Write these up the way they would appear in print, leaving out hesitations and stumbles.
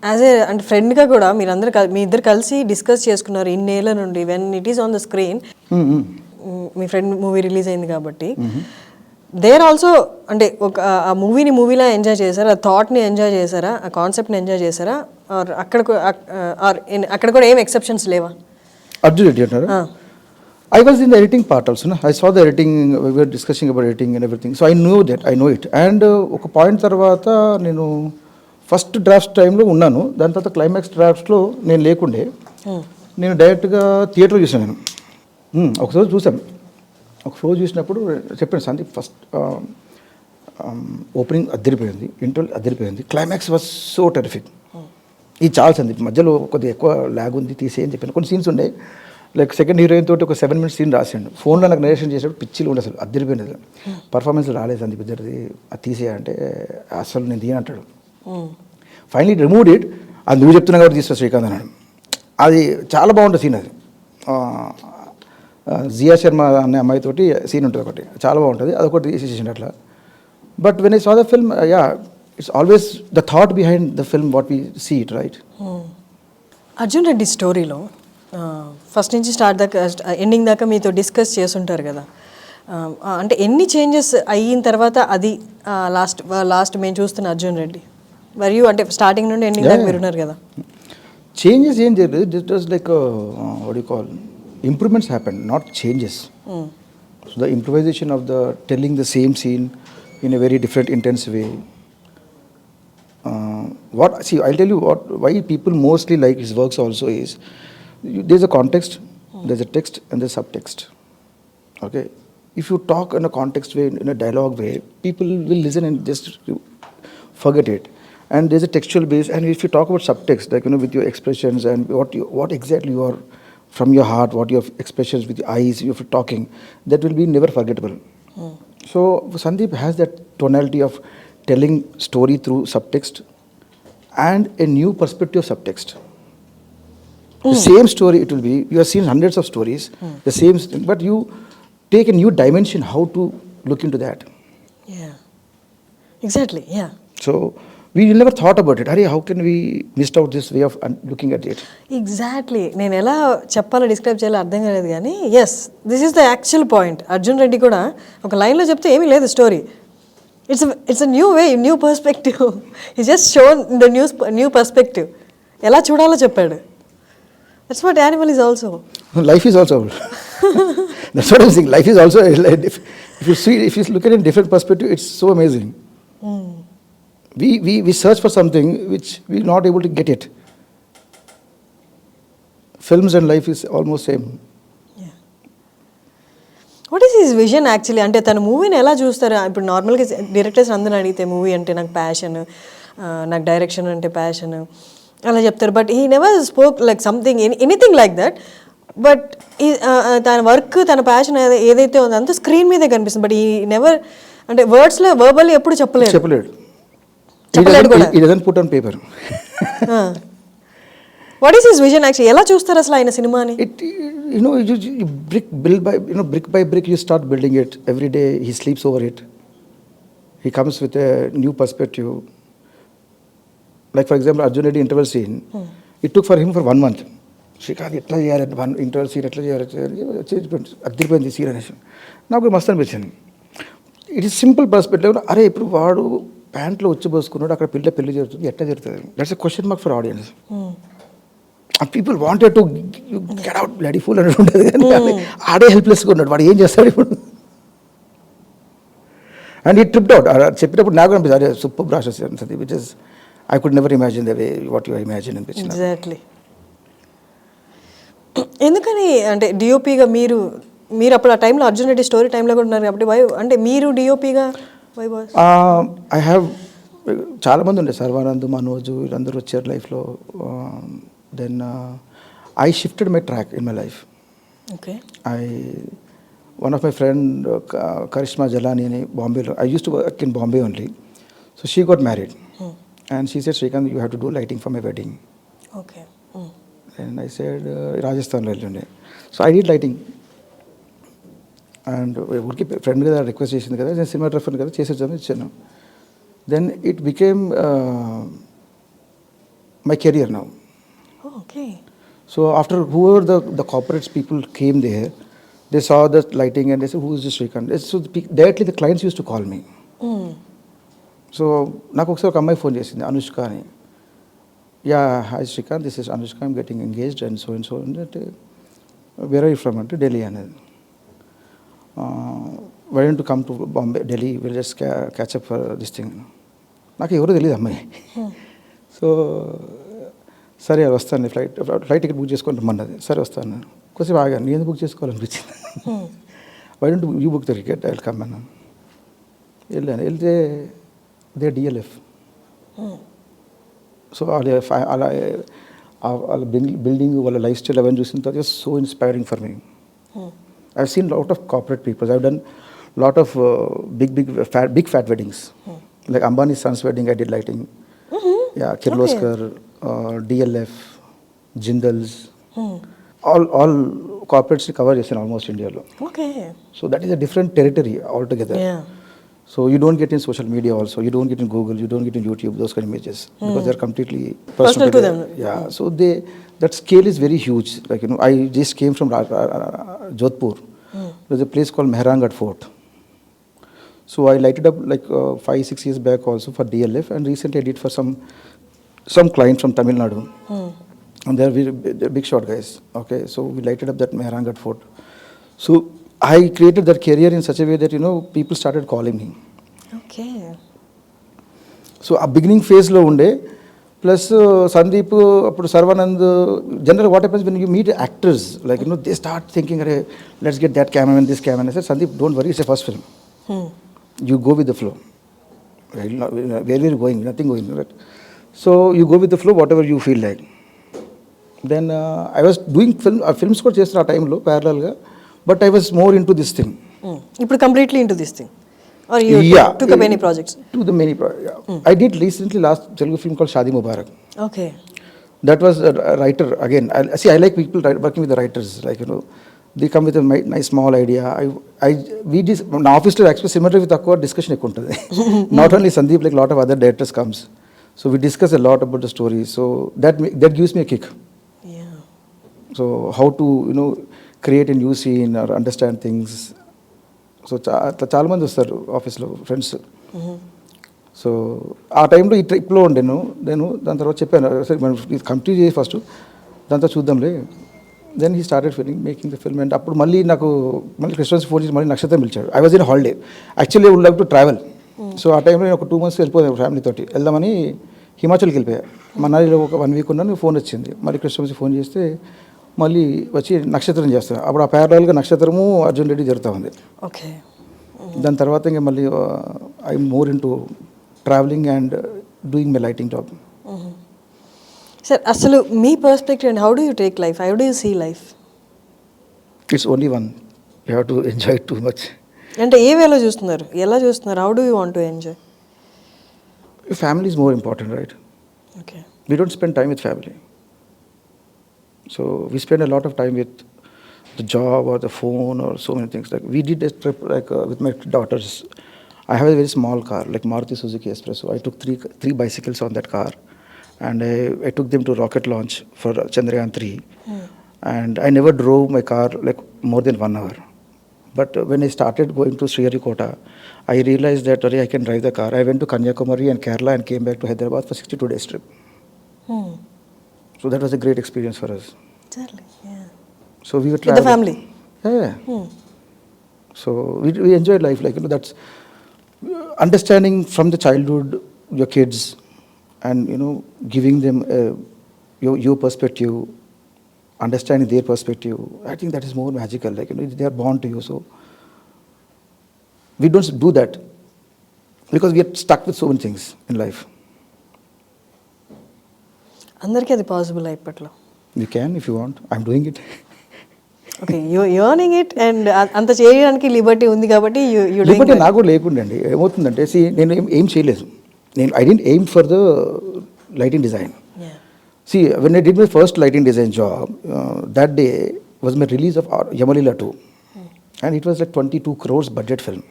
As a అంటే ఫ్రెండ్గా కూడా మీరందరూ మీ ఇద్దరు కలిసి డిస్కస్ చేసుకున్నారు ఇన్నేళ్ల నుండి when it is on the screen. Me friend movie release అయింది కాబట్టి దేర్ ఆల్సో అంటే ఒక ఆ మూవీలా ఎంజాయ్ చేశారా, ఆ థాట్ని ఎంజాయ్ చేశారా, ఆ కాన్సెప్ట్ని ఎంజాయ్ చేశారా, ఆర్ అక్కడ కూడా ఏం ఎక్సెప్షన్స్ లేవా? అర్జున్ రెడ్డి అంటారు. I was in the editing part also. No? I saw the editing, we were discussing about editing and everything. So I know it. And ఒక పాయింట్ తర్వాత నేను ఫస్ట్ డ్రాఫ్ట్ టైంలో ఉన్నాను. దాని తర్వాత క్లైమాక్స్ డ్రాఫ్ట్స్లో నేను లేకుండే. నేను డైరెక్ట్గా థియేటర్లో చూసాను. ఒకసారి చూసాను. ఒక ఫ్లో చూసినప్పుడు చెప్పాను సందీప్ ఫస్ట్ ఓపెనింగ్ అదిరిపోయింది, ఇంటర్వల్ అదిరిపోయింది, క్లైమాక్స్ వాజ్ సో టెరిఫిక్. ఇది చాలా సందీప్ మధ్యలో కొద్దిగా ఎక్కువ ల్యాగ్ ఉంది తీసేయని చెప్పాను. కొన్ని సీన్స్ ఉండే లైక్ సెకండ్ హీరోయిన్ తోటి ఒక 7 minutes సీన్ రాసాడు. ఫోన్లో నాకు నరేషన్ చేసేటప్పుడు పిచ్చిలు ఉండే అసలు అదిరిపోయింది. పర్ఫార్మెన్స్ రాలేదు సందీప్ ఇద్దరిది, అది తీసేయంటే అసలు నేను తీయనంటాడు. Finally removed it. అది నువ్వు చెప్తున్నా కాబట్టి తీస్తా శ్రీకాంత్ అన్నాడు. అది చాలా బాగుంటుంది సీన్. అది జియా శర్మ అనే అమ్మాయితోటి సీన్ ఉంటుంది ఒకటి, చాలా బాగుంటుంది, అదొకటి తీసేసేసిండు అట్లా. But when I saw the film, yeah it's always the thought behind the film what we see it right. Arjun Reddy స్టోరీలో ఫస్ట్ నుంచి స్టార్ట్ దాకా ఎండింగ్ దాకా మీతో డిస్కస్ చేస్తుంటారు కదా, అంటే ఎన్ని చేంజెస్ అయిన తర్వాత అది లాస్ట్ మేము చూస్తున్న అర్జున్ రెడ్డి మరియు అంటే స్టార్టింగ్ నుండి ఎండింగ్ దాకా మీరు ఉన్నారు కదా, చేంజెస్ ఏం చేయలేదు. This was like what you call improvements happened, not changes. So the improvisation of the telling the same scene in a very different intense way. I'll tell you why people mostly like his works also is there's a context, there's a text and there's subtext. Okay, if you talk in a context way, in a dialogue way, people will listen and just forget it. And there's a textual base, and if you talk about subtext, like with your expressions and what exactly you are from your heart, what your expressions with your eyes, if you're talking, that will be never forgettable. So Sandeep has that tonality of telling story through subtext and a new perspective of subtext. The same story it will be, you have seen hundreds of stories, the same thing, but you take a new dimension how to look into that. Yeah, exactly, yeah. So we never thought about it. How can we missed out this way of looking at it? Exactly నేను ఎలా చెప్పాలో describe చేయాలో అర్థం కాలేదు కానీ yes this is the actual point. Arjun Reddy కూడా ఒక లైన్లో చెప్తే ఏమీ లేదు story, it's a new way, new perspective. ఈ just shown the new perspective, ఎలా చూడాలో చెప్పాడు. That's what Animal is also. Life is also. That's what I'm saying. Life is also. If you look at it in different perspective, it's so amazing. We search for something which we're not able to get it. Films and life is almost same. Yeah. What is his vision actually? అంటే తన మూవీని ఎలా చూస్తారు? ఇప్పుడు నార్మల్గా directors అందరూ అడిగితే movie అంటే నాకు ప్యాషన్, నాకు డైరెక్షన్ అంటే ప్యాషన్ అలా చెప్తారు. But he never spoke like something anything like that. But తన వర్క్, తన ప్యాషన్ ఏదైతే ఉందో అంతా స్క్రీన్ మీదే కనిపిస్తుంది. బట్ ఈ నెవర్ అంటే వర్డ్స్లో వర్బల్లీ ఎప్పుడు చెప్పలేడు. He doesn't put on paper. What is his vision actually? ఎలా చూస్తారు అసలు ఆయన సినిమాని? You brick by brick you start building it. Every day he sleeps over it. He comes with a new perspective. Like for example, Arjun Reddy interval scene. It took for him for 1 month. Srikanth ఎట్లా చేయాలి, one interval scene ఎట్లా చేయాలి, అదిరిపోయింది scene అనేసి నాకు మస్తు అనిపించింది. It is simple perspective. అరే ఇప్పుడు వాడు ప్యాంట్లో వచ్చి పోసుకున్నాడు, అక్కడ పెళ్లి జరుగుతుంది, ఎట్లా జరుగుతుంది? That's a question mark for audience. People wanted to get out bloody full అని ఉంటుంది, కానీ ఆడే హెల్ప్లెస్గా ఉన్నాడు. వాడు ఏం చేస్తాడు ఇప్పుడు? అండ్ ఈ ట్రిప్డ్ అవుట్. చెప్పినప్పుడు నాకు అనిపిస్తుంది అదే సూపర్ ప్రాసెస్ అనిపిస్తుంది, which is I could never imagine the way what you imagine అనిపించింది. ఎగ్జాక్ట్లీ. ఎందుకని అంటే డిఓపిగా మీరు అప్పుడు ఆ టైంలో అర్జున్ రెడ్డి స్టోరీ టైంలో కూడా ఉన్నారు కాబట్టి అంటే మీరు డిఓపిగా ఐ హ్యావ్ చాలామంది ఉండే, సర్వానంద్, మనోజ్, వీళ్ళందరూ వచ్చారు లైఫ్లో. Then I shifted my track in my life. Okay. One of my friend Karishma Jalani అని బాంబేలో, I use to work in Bombay only. So she got married and she said, Srikanth you have to do lighting for my wedding. Okay. And I said రాజస్థాన్లో వెళ్ళండి. So I did lighting. And ఊరికి friend కదా request చేసింది కదా, నేను cinematographer కదా చేసేద్దామని ఇచ్చాను. Then it became my career now. Oh, okay. So after whoever the corporates people came there, they saw the lighting and they said, who is this Srikanth? So directly the clients used to call me. So నాకు ఒకసారి ఒక అమ్మాయి phone చేసింది, అనుష్క అని. Yeah hi Srikanth, this is Anushka, I'm getting engaged and so అంటే where are you from అంటే ఢిల్లీ అనేది. Why don't to come to Bombay, Delhi, will just catch up for this thing. నాకు ఎవరో తెలియదు అమ్మాయి. సో సరే వస్తాను, ఫ్లైట్ టికెట్ బుక్ చేసుకొని రమ్మన్నది. సరే వస్తాను. కొంచెం ఆగాను, నేను బుక్ చేసుకోవాలనిపించింది. Why don't you book the ticket, I will come అన్నాను. వెళ్తే దే డిఎల్ఎఫ్. సో అలా వాళ్ళ బిల్డింగ్, వాళ్ళ లైఫ్ స్టైల్ అవన్నీ చూసిన తర్వాత so inspiring for me. I have seen lot of corporate peoples. I have done lot of big fat weddings. Like Ambani's son's wedding, I did lighting. Yeah, Kirloskar, DLF, Jindal's, all corporates cover చేసాను almost India లో. Okay. So that is a different territory altogether. Yeah. So you don't get in social media also, you don't get in Google, you don't get in YouTube, those kind of images, because they're completely Personal to them. Yeah, so that scale is very huge. Like, you know, I just came from Jodhpur. There's a place called Mehrangarh Fort. So I lighted up like 5-6 years back also for DLF, and recently I did for some client from Tamil Nadu. And they're big shot guys. Okay, so we lighted up that Mehrangarh Fort. So I created that career in such a way that, you know, people started calling me. Okay. So a beginning phase lo unde, plus Sandeep, appudu Sarvanand, generally what happens when you meet actors, like, you know, they start thinking, let's get that cameraman, this cameraman. I said, Sandeep, don't worry, it's a first film. You go with the flow. Where we are going, nothing going. Right? So you go with the flow, whatever you feel like. Then I was doing film score చేస్తున్న ఆ టైంలో ప్యారలల్గా, but I was more into this thing. ఇప్పుడు completely into this thing, or you took up any projects? To the many projects. I did recently last Telugu film called Shadi Mubarak. Okay. That was a writer again. I like people working with the writers, like, you know, they come with a nice small idea. We did my office to actually similar with aqua discussion ఎక్కువ ఉంటుంది. Not only Sandeep, like lot of other directors comes, so we discuss a lot about the story. So that gives me a kick. Yeah. So how to, you know, create a new scene or understand things. So చాలా మంది వస్తారు ఆఫీస్లో friends. So ఆ టైంలో ఈ ట్రిప్లో ఉండేను నేను. దాని తర్వాత చెప్పాను, సరే మనం ఇది కంప్లీట్ చేసి ఫస్ట్, దాంతో చూద్దాంలే. Then he started filming making the film. And అప్పుడు మళ్ళీ క్రిస్టన్స్ ఫోన్ చేసి మళ్ళీ నక్షత్రం పిలిచాడు. I was in holiday, actually would like to travel. So ఆ టైంలో నేను ఒక 2 months వెళ్ళిపోయాను ఫ్యామిలీతోటి. వెళ్దామని హిమాచల్కి వెళ్ళిపోయా. మనాలిలో ఒక 1 week ఉన్నాను. ఫోన్ వచ్చింది, మళ్ళీ క్రిస్టన్స్ ఫోన్ చేస్తే మళ్ళీ వచ్చి నక్షత్రం చేస్తాను. అప్పుడు ఆ ప్యారలల్గా నక్షత్రము అర్జున్ రెడ్డి జరుగుతూ ఉంది. ఓకే. దాని తర్వాత ఇంకా మళ్ళీ I more into travelling and doing my lighting job. Sir, అసలు మీ perspective and how do you take life, how do you see life? It's only one, you have to enjoy too much. అంటే ఏ వేలో చూస్తున్నారు, ఎలా చూస్తున్నారు? How do you want to enjoy? Family is more important, right? Okay. We don't spend time with family. So we spend a lot of time with the job or the phone or so many things. Like we did a trip like with my daughters. I have a very small car, like Maruti Suzuki Espresso. I took three bicycles on that car, and I took them to rocket launch for Chandrayaan 3. And I never drove my car like more than 1 hour. But when I started going to Sriharikota, I realized that I can drive the car. I went to Kanyakumari and Kerala and came back to Hyderabad for 62 days trip. So that was a great experience for us. Exactly, yeah. So we were traveling. With the family? Yeah. So we enjoyed life, like, you know, that's understanding from the childhood your kids and, you know, giving them your perspective, understanding their perspective. I think that is more magical, like, you know, they are born to you. So we don't do that because we are stuck with so many things in life. అందరికీ అది possible ఇప్పట్లో. You can if you want. I'm doing it. Okay, you earning it and అంత చేయడానికి Liberty ఉంది కాబట్టి Liberty నాకు కూడా లేకుండండి. ఏమవుతుందంటే, నేను ఏం చేయలేదు. I didn't aim for the lighting design. See, when I did my first lighting design job, that day was my release of Yamalila 2. And it was like 22 crores budget film.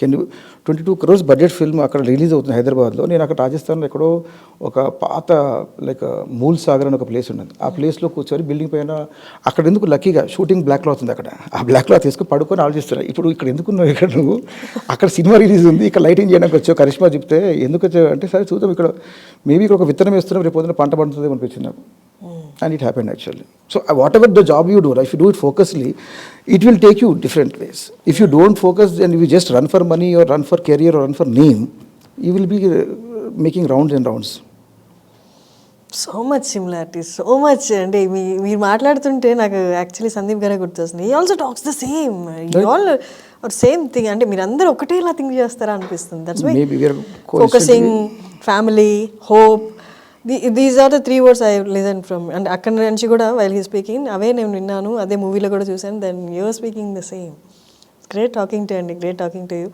Can you 22 crores budget film అక్కడ release అవుతుంది హైదరాబాద్లో. నేను అక్కడ రాజస్థాన్లో ఎక్కడో ఒక పాత like Mool Sagar అని ఒక ప్లేస్ ఉన్నది. ఆ ప్లేస్లో కూర్చొని బిల్డింగ్ పైన అక్కడ ఎందుకు లక్కీగా షూటింగ్ బ్లాక్ క్లాత్ ఉంది అక్కడ. ఆ బ్లాక్ క్లాత్ తీసుకుని పడుకొని ఆలోచిస్తున్నా, ఇప్పుడు ఇక్కడ ఎందుకున్నావు ఇక్కడ నువ్వు, అక్కడ సినిమా రిలీజ్ ఉంది, ఇక్కడ లైటింగ్ చేయడానికి వచ్చావు, కరిష్మా చెప్తే ఎందుకు వచ్చావు అంటే సరే చూద్దాం, ఇక్కడ మేబీ ఇక్కడ ఒక విత్తనం వేస్తున్నాం, రేపు పొద్దున పంట పండుతుంది అనిపించింది నాకు. And it happened actually. So whatever the job you do, if you do it focusedly, it will take you different ways. If you don't focus and you just run for money or run for career or run for name, you will be making rounds and rounds. So much similarities, so much. అంటే మీరు మాట్లాడుతుంటే నాకు యాక్చువల్లీ సందీప్ గారే గుర్తొస్తుంది. ఈ also talks the same, you all same thing. అంటే మీరు అందరూ ఒకటేలా థింక్ చేస్తారా అనిపిస్తుంది. That's why focusing, family, hope, these are the 3 words I listen from. And అక్కడ నుంచి కూడా వైల్ హీ స్పీకింగ్ అవే నేను విన్నాను, అదే మూవీలో కూడా చూసాను. Then you're speaking the same. Great talking to అండి, గ్రేట్ టాకింగ్ టు యూ.